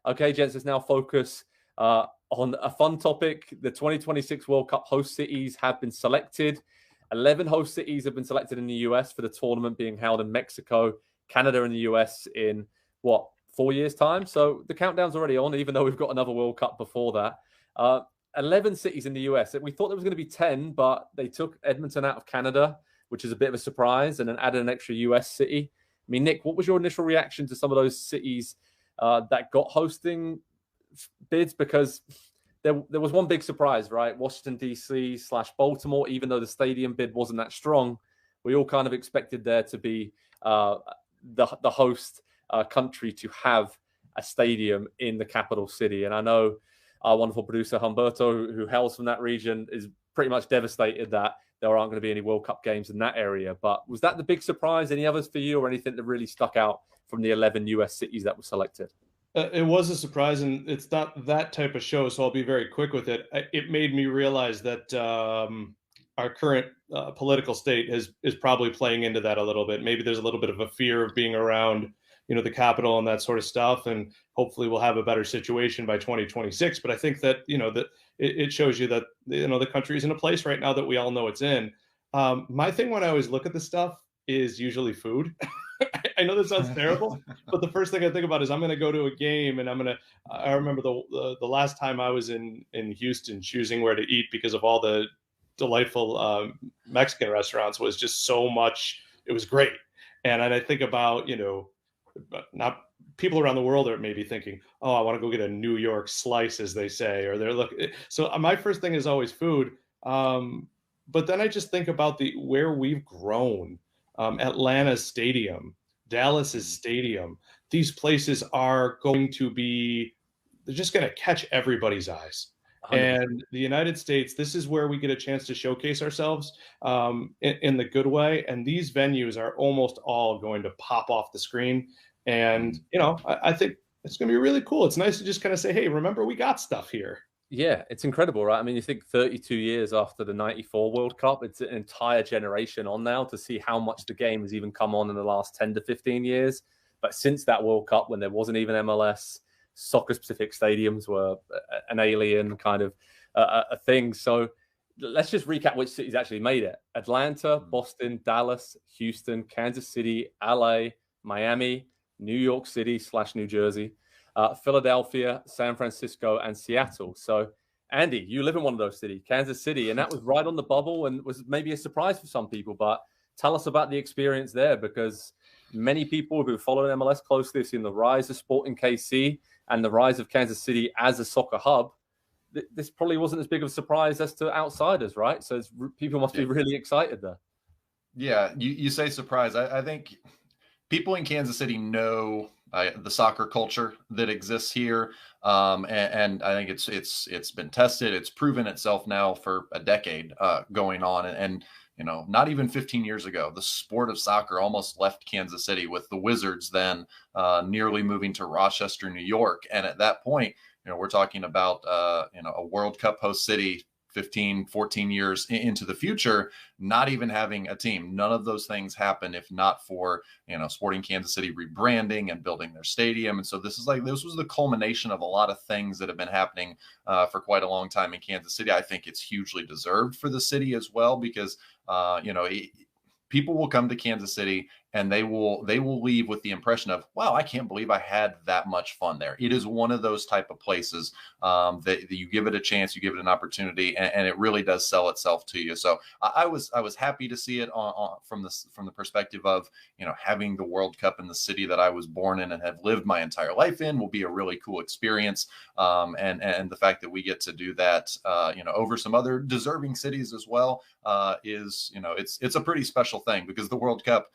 Okay, gents, let's now focus on a fun topic. The 2026 World Cup host cities have been selected. 11 host cities have been selected in the US for the tournament being held in Mexico, Canada, and the US in, 4 years' time? So the countdown's already on, even though we've got another World Cup before that. 11 cities in the US. We thought there was going to be 10, but they took Edmonton out of Canada, which is a bit of a surprise, and then added an extra US city. I mean, Nick, what was your initial reaction to some of those cities that got hosting bids? Because there was one big surprise, right? Washington, D.C. / Baltimore, even though the stadium bid wasn't that strong, we all kind of expected there to be the host country to have a stadium in the capital city. And I know our wonderful producer, Humberto, who hails from that region, is pretty much devastated that there aren't going to be any World Cup games in that area. But was that the big surprise? Any others for you, or anything that really stuck out from the 11 US cities that were selected? It was a surprise, and it's not that type of show, so I'll be very quick with it. It made me realize that our current political state is probably playing into that a little bit. Maybe there's a little bit of a fear of being around, the Capitol and that sort of stuff, and hopefully we'll have a better situation by 2026. But I think that that it shows you that the country is in a place right now that we all know it's in. My thing when I always look at this stuff is usually food. I know this sounds terrible, but the first thing I think about is I'm going to go to a game, and I remember the last time I was in Houston choosing where to eat because of all the delightful Mexican restaurants was just so much. It was great. And I think about, not people around the world are maybe thinking, oh, I want to go get a New York slice, as they say, or they're looking. So my first thing is always food. But then I just think about where we've grown. Atlanta's stadium, Dallas's stadium. These places are going to they're just going to catch everybody's eyes. 100%. And the United States, this is where we get a chance to showcase ourselves in the good way. And these venues are almost all going to pop off the screen. And, I think it's going to be really cool. It's nice to just kind of say, hey, remember, we got stuff here. Yeah, it's incredible, right? I mean, you think 32 years after the 94 World Cup, it's an entire generation on now to see how much the game has even come on in the last 10 to 15 years. But since that World Cup, when there wasn't even MLS, soccer-specific stadiums were an alien kind of a thing. So let's just recap which cities actually made it. Atlanta, Boston, Dallas, Houston, Kansas City, LA, Miami, New York City / New Jersey, Philadelphia, San Francisco, and Seattle. So, Andy, you live in one of those cities, Kansas City, and that was right on the bubble and was maybe a surprise for some people. But tell us about the experience there, because many people who followed MLS closely have seen the rise of sport in KC and the rise of Kansas City as a soccer hub. This probably wasn't as big of a surprise as to outsiders, right? So people must be really excited there. Yeah, you say surprise. I think people in Kansas City know the soccer culture that exists here, and I think it's been tested. It's proven itself now for a decade going on, and not even 15 years ago, the sport of soccer almost left Kansas City, with the Wizards then nearly moving to Rochester, New York, and at that point, we're talking about a World Cup host city 15, 14 years into the future, not even having a team. None of those things happen if not for, Sporting Kansas City rebranding and building their stadium. And so this was the culmination of a lot of things that have been happening for quite a long time in Kansas City. I think it's hugely deserved for the city as well, because, people will come to Kansas City and they will leave with the impression of, wow, I can't believe I had that much fun there. It is one of those type of places that you give it a chance, you give it an opportunity, and it really does sell itself to you. So I was happy to see it from the perspective of, having the World Cup in the city that I was born in and have lived my entire life in will be a really cool experience. And the fact that we get to do that, over some other deserving cities as well, is, it's a pretty special thing, because the World Cup,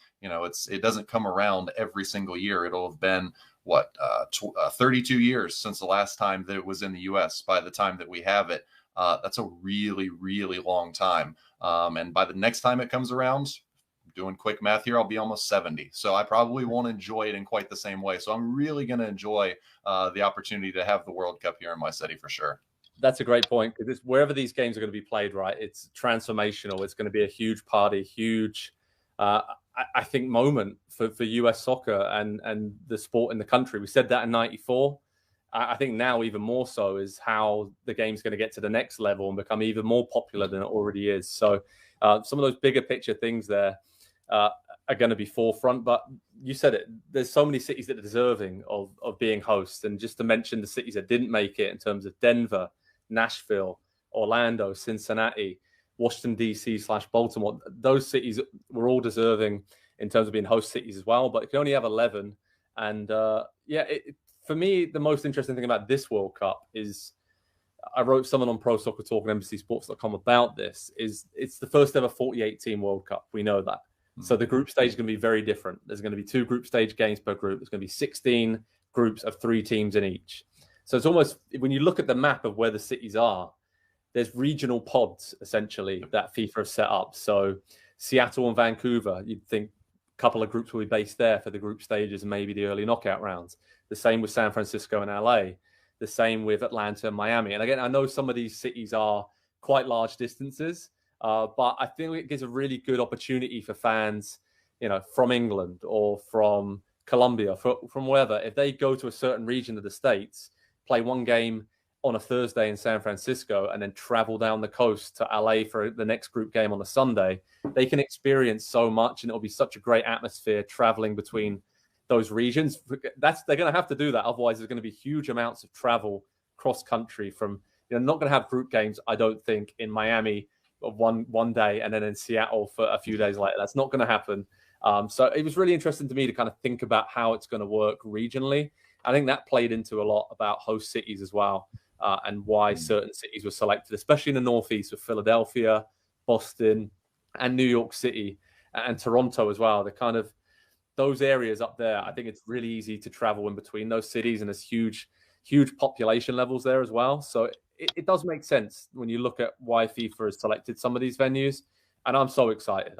it doesn't come around every single year. It'll have been 32 years since the last time that it was in the U.S. by the time that we have it. That's a really, really long time. And by the next time it comes around, doing quick math here, I'll be almost 70. So I probably won't enjoy it in quite the same way. So I'm really going to enjoy the opportunity to have the World Cup here in my city for sure. That's a great point, because wherever these games are going to be played, right, it's transformational. It's going to be a huge party, huge, I think, moment for US soccer and the sport in the country. We said that in 94. I think now even more so is how the game's going to get to the next level and become even more popular than it already is. So some of those bigger picture things there are going to be forefront. But you said it, there's so many cities that are deserving of being hosts. And just to mention the cities that didn't make it in terms of Denver, Nashville, Orlando, Cincinnati, Washington, D.C. / Baltimore, those cities were all deserving in terms of being host cities as well. But you can only have 11. And for me, the most interesting thing about this World Cup is I wrote someone on Pro Soccer Talk and NBCSports.com about this. Is it's the first ever 48-team World Cup. We know that. So the group stage is going to be very different. There's going to be 2 group stage games per group. There's going to be 16 groups of 3 teams in each. So it's almost, when you look at the map of where the cities are, there's regional pods essentially that FIFA have set up. So Seattle and Vancouver, you'd think a couple of groups will be based there for the group stages and maybe the early knockout rounds. The same with San Francisco and LA. The same with Atlanta and Miami. And again, I know some of these cities are quite large distances, but I think it gives a really good opportunity for fans, from England or from Colombia, from wherever, if they go to a certain region of the States, play one game on a Thursday in San Francisco and then travel down the coast to LA for the next group game on a Sunday, they can experience so much, and it'll be such a great atmosphere traveling between those regions. They're going to have to do that. Otherwise, there's going to be huge amounts of travel cross country from, not going to have group games, I don't think, in Miami one day and then in Seattle for a few days later. That's not going to happen. So it was really interesting to me to kind of think about how it's going to work regionally. I think that played into a lot about host cities as well, and why certain cities were selected, especially in the Northeast with Philadelphia, Boston, and New York City, and Toronto as well. The kind of those areas up there, I think it's really easy to travel in between those cities, and there's huge population levels there as well. So it does make sense when you look at why FIFA has selected some of these venues. And I'm so excited.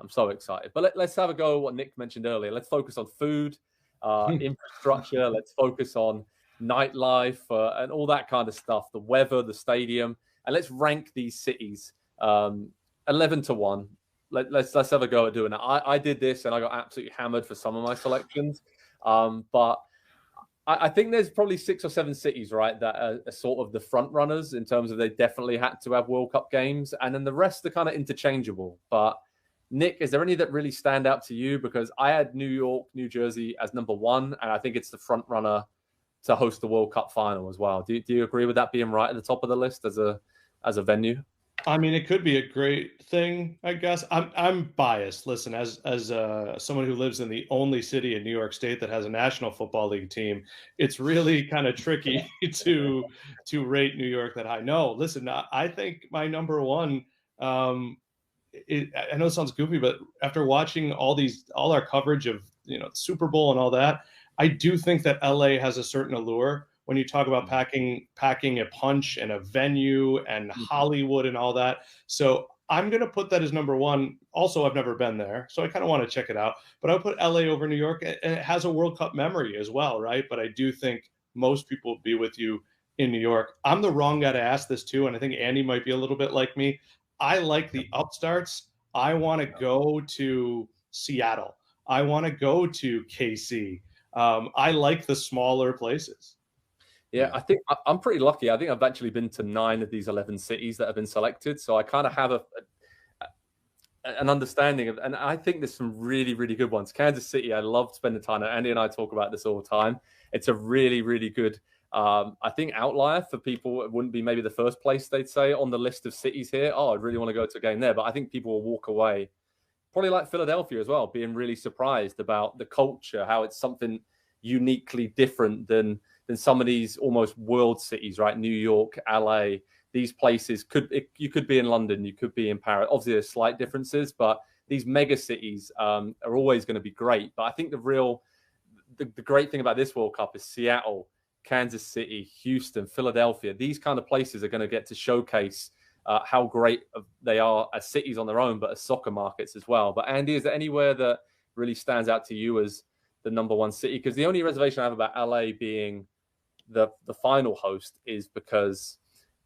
But let's have a go at what Nick mentioned earlier. Let's focus on food, infrastructure. Let's focus on nightlife and all that kind of stuff, the weather, the stadium. And let's rank these cities 11-1. Let's have a go at doing that. I did this and I got absolutely hammered for some of my selections. But I think there's probably 6 or 7 cities, right, that are sort of the front runners in terms of they definitely had to have World Cup games. And then the rest are kind of interchangeable. But Nick, is there any that really stand out to you? Because I had New York, New Jersey as number 1, and I think it's the front runner to host the World Cup final as well. Do you agree with that being right at the top of the list as a venue? I mean, it could be a great thing, I guess. I'm biased. Listen, as someone who lives in the only city in New York State that has a National Football League team, it's really kind of tricky to rate New York that high. No, listen, I think my number 1. I know it sounds goofy, but after watching all our coverage of the Super Bowl and all that, I do think that LA has a certain allure. When you talk about packing a punch and a venue and Hollywood and all that. So I'm going to put that as number 1. Also, I've never been there, so I kind of want to check it out. But I'll put LA over New York, and it has a World Cup memory as well, right? But I do think most people will be with you in New York. I'm the wrong guy to ask this too, and I think Andy might be a little bit like me. I like the upstarts. I want to go to Seattle. I want to go to KC. I like the smaller places. Yeah, I think I'm pretty lucky. I think I've actually been to 9 of these 11 cities that have been selected. So I kind of have an understanding of, and I think there's some really, really good ones. Kansas City, I love spending time there. Andy and I talk about this all the time. It's a really, really good, I think, outlier for people. It wouldn't be maybe the first place they'd say on the list of cities here. Oh, I'd really want to go to a game there. But I think people will walk away, probably like Philadelphia as well, being really surprised about the culture, how it's something uniquely different than some of these almost world cities, right? New York, LA, these places you could be in London, you could be in Paris. Obviously, there's slight differences, but these mega cities are always going to be great. But I think the great thing about this World Cup is Seattle, Kansas City, Houston, Philadelphia. These kind of places are going to get to showcase how great they are as cities on their own, but as soccer markets as well. But Andy, is there anywhere that really stands out to you as the number 1 city? Because the only reservation I have about LA being the final host is because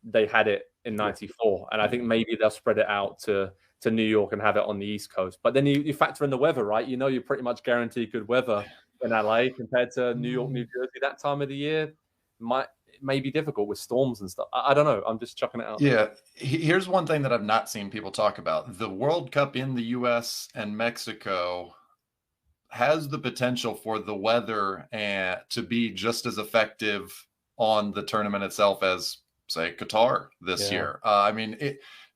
they had it in 94, and I think maybe they'll spread it out to New York and have it on the East Coast. But then you factor in the weather, right? You're pretty much guaranteed good weather in LA compared to New York, New Jersey that time of the year. it may be difficult with storms and stuff. I don't know. I'm just chucking it out. Yeah. Here's one thing that I've not seen people talk about. The World Cup in the US and Mexico has the potential for the weather to be just as effective on the tournament itself as, say, Qatar this year. I mean,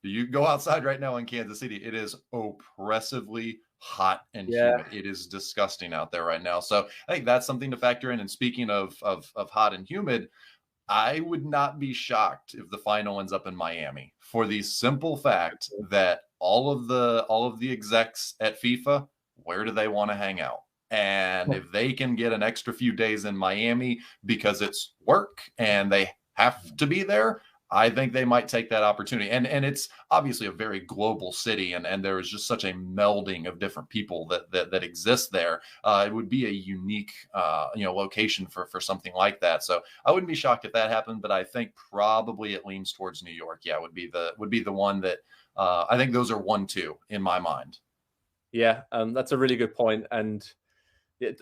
you go outside right now in Kansas City, it is oppressively hot and humid. It is disgusting out there right now. So I think that's something to factor in. And speaking of hot and humid, I would not be shocked if the final ends up in Miami, for the simple fact that all of the execs at FIFA, where do they want to hang out? And if they can get an extra few days in Miami because it's work and they have to be there, I think they might take that opportunity. And it's obviously a very global city, and there is just such a melding of different people that exist there. It would be a unique location for something like that. So I wouldn't be shocked if that happened, but I think probably it leans towards New York. Yeah, would be the one that I think those are 1-2 in my mind. Yeah, that's a really good point. And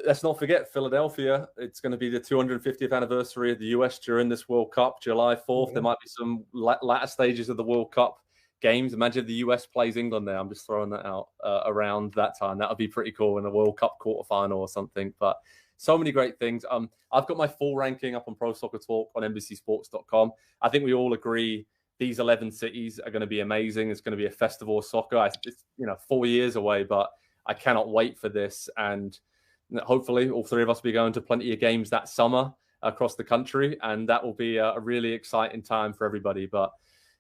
let's not forget Philadelphia. It's going to be the 250th anniversary of the US during this World Cup, July 4th. Mm-hmm. There might be some latter stages of the World Cup games. Imagine the US plays England there. I'm just throwing that out around that time. That would be pretty cool in a World Cup quarterfinal or something. But so many great things. I've got my full ranking up on Pro Soccer Talk on NBCSports.com. I think we all agree these 11 cities are going to be amazing. It's going to be a festival of soccer. It's 4 years away, but I cannot wait for this. And hopefully all three of us will be going to plenty of games that summer across the country, and that will be a really exciting time for everybody. But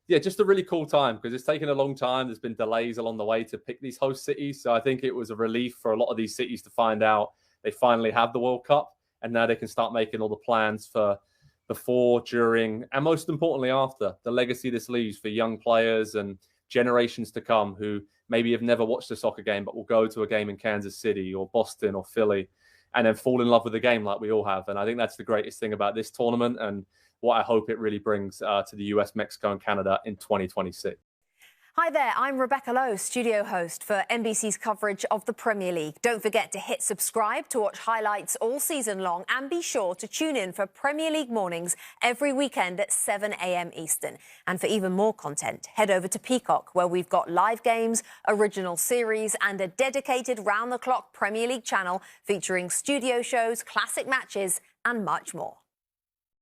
yeah, just a really cool time because it's taken a long time. There's been delays along the way to pick these host cities. So I think it was a relief for a lot of these cities to find out they finally have the World Cup, and now they can start making all the plans for before, during, and most importantly after, the legacy this leaves for young players and generations to come who maybe have never watched a soccer game but will go to a game in Kansas City or Boston or Philly and then fall in love with the game like we all have. And I think that's the greatest thing about this tournament and what I hope it really brings to the US, Mexico and Canada in 2026. Hi there, I'm Rebecca Lowe, studio host for NBC's coverage of the Premier League. Don't forget to hit subscribe to watch highlights all season long, and be sure to tune in for Premier League mornings every weekend at 7 a.m. Eastern. And for even more content, head over to Peacock, where we've got live games, original series and a dedicated round-the-clock Premier League channel featuring studio shows, classic matches and much more.